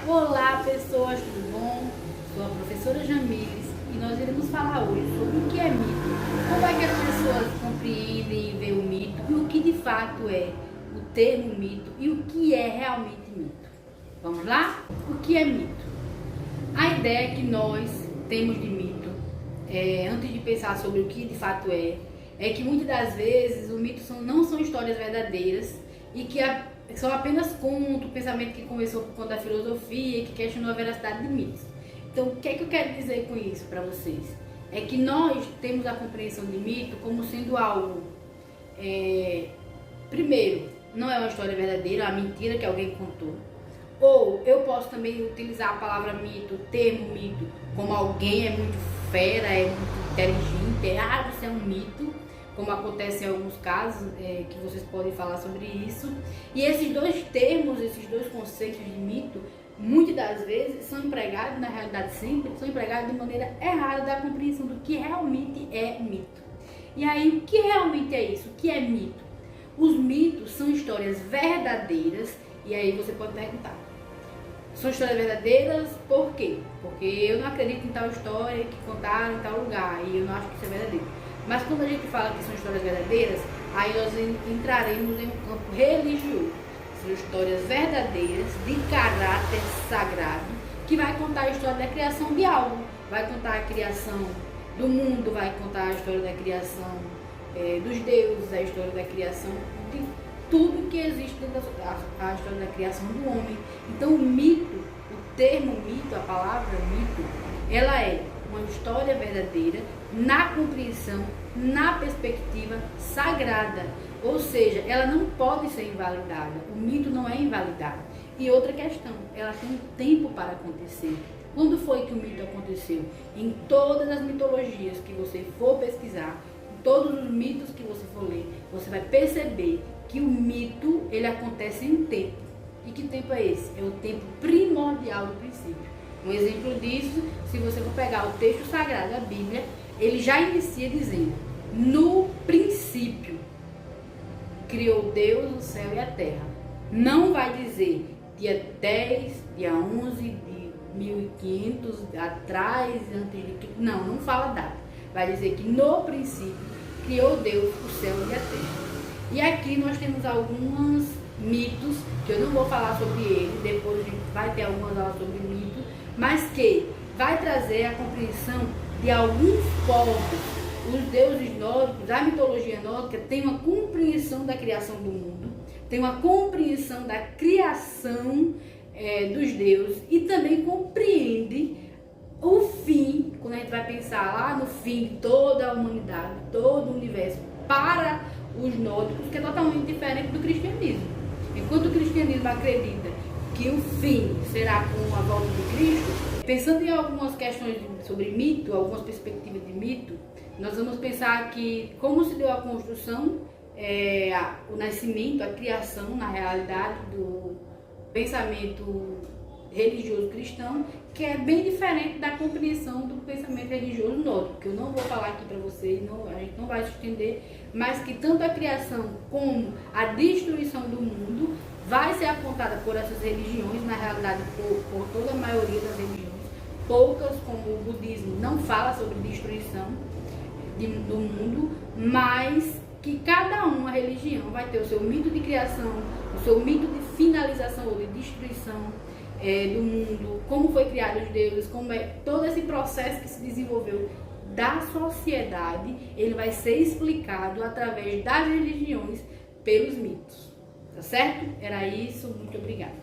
Olá pessoas, tudo bom? Sou a professora Jamires e nós iremos falar hoje sobre o que é mito, como é que as pessoas compreendem e veem o mito e o que de fato é o termo mito e o que é realmente mito. Vamos lá? O que é mito? A ideia que nós temos de mito, antes de pensar sobre o que de fato é que muitas das vezes o mito não são histórias verdadeiras e que são apenas conto, pensamento que começou por conta da filosofia e que questionou a veracidade de mitos. Então, o que é que eu quero dizer com isso para vocês? É que nós temos a compreensão de mito como sendo algo, primeiro, não é uma história verdadeira, é uma mentira que alguém contou. Ou eu posso também utilizar a palavra mito, o termo mito, como alguém é muito fera, é muito inteligente, você é um mito, como acontece em alguns casos, que vocês podem falar sobre isso. E esses dois termos, esses dois conceitos de mito, muitas das vezes são empregados, na realidade sempre, são empregados de maneira errada da compreensão do que realmente é mito. E aí, o que realmente é isso? O que é mito? Os mitos são histórias verdadeiras, e aí você pode perguntar, são histórias verdadeiras por quê? Porque eu não acredito em tal história que contaram em tal lugar, e eu não acho que isso é verdadeiro. Mas quando a gente fala que são histórias verdadeiras, aí nós entraremos em um campo religioso. São histórias verdadeiras, de caráter sagrado, que vai contar a história da criação de algo. Vai contar a criação do mundo, vai contar a história da criação dos deuses, a história da criação de tudo que existe dentro da história da criação do homem. Então o mito, o termo mito, a palavra mito, ela é uma história verdadeira na compreensão, na perspectiva sagrada, ou seja, ela não pode ser invalidada, o mito não é invalidado. E outra questão, ela tem um tempo para acontecer. Quando foi que o mito aconteceu? Em todas as mitologias que você for pesquisar, em todos os mitos que você for ler, você vai perceber que o mito, ele acontece em um tempo. E que tempo é esse? É o tempo primordial do princípio. Um exemplo disso, se você for pegar o texto sagrado, a Bíblia, ele já inicia dizendo: no princípio criou Deus o céu e a terra. Não vai dizer dia 10, dia 11 de 1500 atrás, antes de Cristo. Não fala data. Vai dizer que no princípio criou Deus o céu e a terra. E aqui nós temos alguns mitos, que eu não vou falar sobre ele, depois a gente vai ter algumas aulas sobre mitos, mas que vai trazer a compreensão de alguns povos. Os deuses nórdicos, a mitologia nórdica tem uma compreensão da criação do mundo, tem uma compreensão da criação dos deuses e também compreende o fim, quando a gente vai pensar lá no fim de toda a humanidade, todo o universo, para os nórdicos, que é totalmente diferente do cristianismo. Enquanto o cristianismo acredita que o fim será com a volta de Cristo, pensando em algumas questões sobre mito, algumas perspectivas de mito, nós vamos pensar que como se deu a construção, o nascimento, a criação, na realidade, do pensamento religioso cristão, que é bem diferente da compreensão do pensamento religioso nórdico, que eu não vou falar aqui para vocês, a gente não vai se estender, mas que tanto a criação como a destruição do mundo vai ser apontada por essas religiões, na realidade por toda a maioria das religiões. Poucas, como o budismo, não fala sobre destruição do mundo, mas que cada uma religião vai ter o seu mito de criação, o seu mito de finalização ou de destruição do mundo, como foi criado os deuses, como é todo esse processo que se desenvolveu da sociedade, ele vai ser explicado através das religiões pelos mitos. Tá certo? Era isso, muito obrigada.